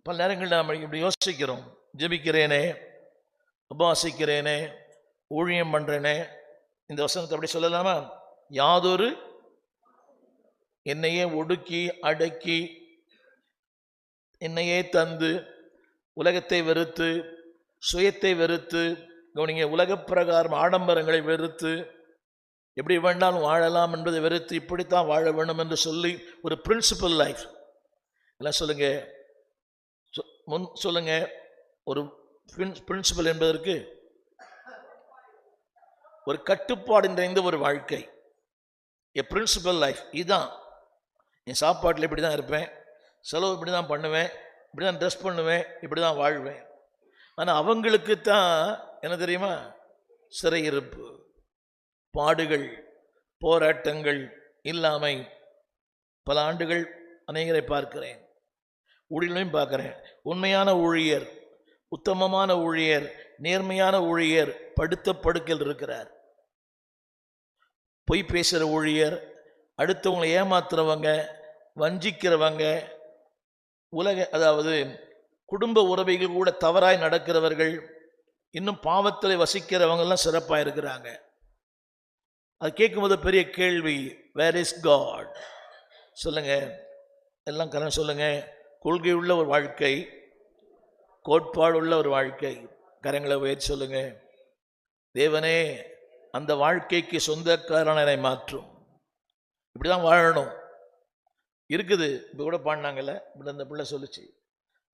பல நேரங்களில் நம்ம இப்படி யோசிக்கிறோம், ஜெபிக்கிறேனே, உபவாசிக்கிறேனே, ஊழியம் பண்றேனே. இந்த வசனத்தை அப்படி சொல்லலாமா? யாதொரு என்னையே ஒடுக்கி அடக்கி என்னையே தந்து உலகத்தை வெறுத்து சுயத்தை வெறுத்து, கவனிங்க, உலக பிரகாரம் ஆடம்பரங்களை வெறுத்து எப்படி வேண்டாலும் வாழலாம் என்பதை வெறுத்து இப்படித்தான் வாழ வேண்டும் என்று சொல்லி ஒரு பிரின்சிபல் லைஃப் எல்லாம் சொல்லுங்க, முன் சொல்லுங்க. ஒரு பிரின்சிபல் என்பதற்கு ஒரு கட்டுப்பாடு நிறைந்த ஒரு வாழ்க்கை, எ பிரின்சிபல் லைஃப். இதுதான் என் சாப்பாட்டில் இப்படி தான் இருப்பேன், செலவு இப்படி தான் பண்ணுவேன், இப்படி தான் ட்ரெஸ் பண்ணுவேன், இப்படி தான் வாழ்வேன். ஆனால் அவங்களுக்கு தான் என்ன தெரியுமா? சிறையிருப்பு, பாடுகள், போராட்டங்கள், இல்லாமை. பல ஆண்டுகள் அநேகரை பார்க்கிறேன், ஊழியர்களையும் பார்க்கிறேன். உண்மையான ஊழியர், உத்தமமான ஊழியர், நேர்மையான ஊழியர் படுத்த படுக்கையில் இருக்கிறார். பொய் பேசுகிற ஊழியர், அடுத்தவங்களை ஏமாத்துறவங்க, வஞ்சிக்கிறவங்க, அதாவது குடும்ப உறவுகள் கூட தவறாய் நடக்கிறவர்கள், இன்னும் பாவத்தில் வசிக்கிறவங்கெல்லாம் சிறப்பாக இருக்கிறாங்க. அது கேட்கும்போது பெரிய கேள்வி, வேர் இஸ் காட்? சொல்லுங்க, எல்லாம் கரெக்ட் சொல்லுங்க. கொள்கை உள்ள ஒரு வாழ்க்கை, கோட்பாடு உள்ள ஒரு வாழ்க்கை. கரங்களை உயர்த்தி சொல்லுங்க, தேவனே அந்த வாழ்க்கைக்கு சொந்தக்காரனை மாற்றும். இப்படிதான் வாழணும். இருக்குது. இப்போ கூட பாடினாங்கல்ல, இப்படி அந்த பிள்ளை சொல்லிச்சு,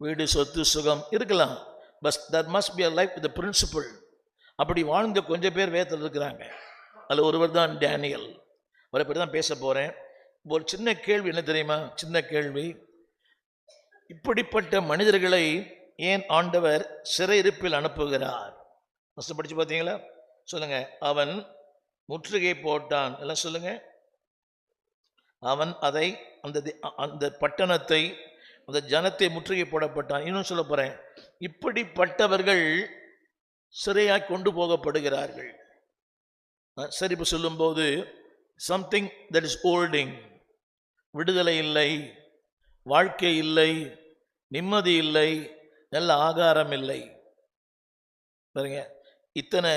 வீடு சொத்து சுகம் இருக்கலாம், but that must be a life with principle. அப்படி வாழ்ந்த கொஞ்சம் பேர் வேதத்தில் இருக்கிறாங்க. அதில் ஒருவர் தான் டேனியல். அவரை பற்றி தான் பேச போகிறேன். ஒரு சின்ன கேள்வி என்ன தெரியுமா? சின்ன கேள்வி, இப்படிப்பட்ட மனிதர்களை ஏன் ஆண்டவர் சிறையிருப்பில் அனுப்புகிறார்? ஃபஸ்ட்டு படித்து பார்த்தீங்களா? சொல்லுங்க. அவன் முற்றுகை போட்டான். எல்லாம் சொல்லுங்க. அவன் அதை அந்த பட்டணத்தை, அந்த ஜனத்தை முற்றுகை போடப்பட்டான். இன்னும் சொல்ல போறேன், இப்படிப்பட்டவர்கள் சிறையாய் கொண்டு போகப்படுகிறார்கள். சரி, இப்போ சொல்லும்போது சம்திங் தட் இஸ் ஹோல்டிங், விடுதலை இல்லை, வாழ்க்கை இல்லை, நிம்மதி இல்லை, நல்ல ஆகாரம் இல்லை. பாருங்க, இத்தனை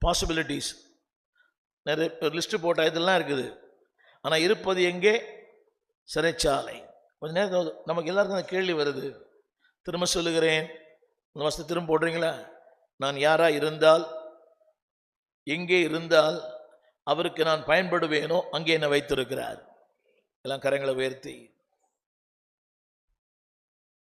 பாசிபிலிட்டிஸ், நிறைய லிஸ்ட் போட்ட இதெல்லாம் இருக்குது. ஆனால் இருப்பது எங்கே? சிறைச்சாலை. கொஞ்ச நேரம் நமக்கு எல்லாருக்கும் அந்த கேள்வி வருது. திரும்ப சொல்லுகிறேன், இந்த வசனத்தை திரும்ப போடுறீங்களா? நான் யாரா இருந்தால், எங்கே இருந்தால் அவருக்கு நான் பயன்படுவேனோ அங்கே என்னை வைத்திருக்கிறார். எல்லாம் கரங்களை உயர்த்தி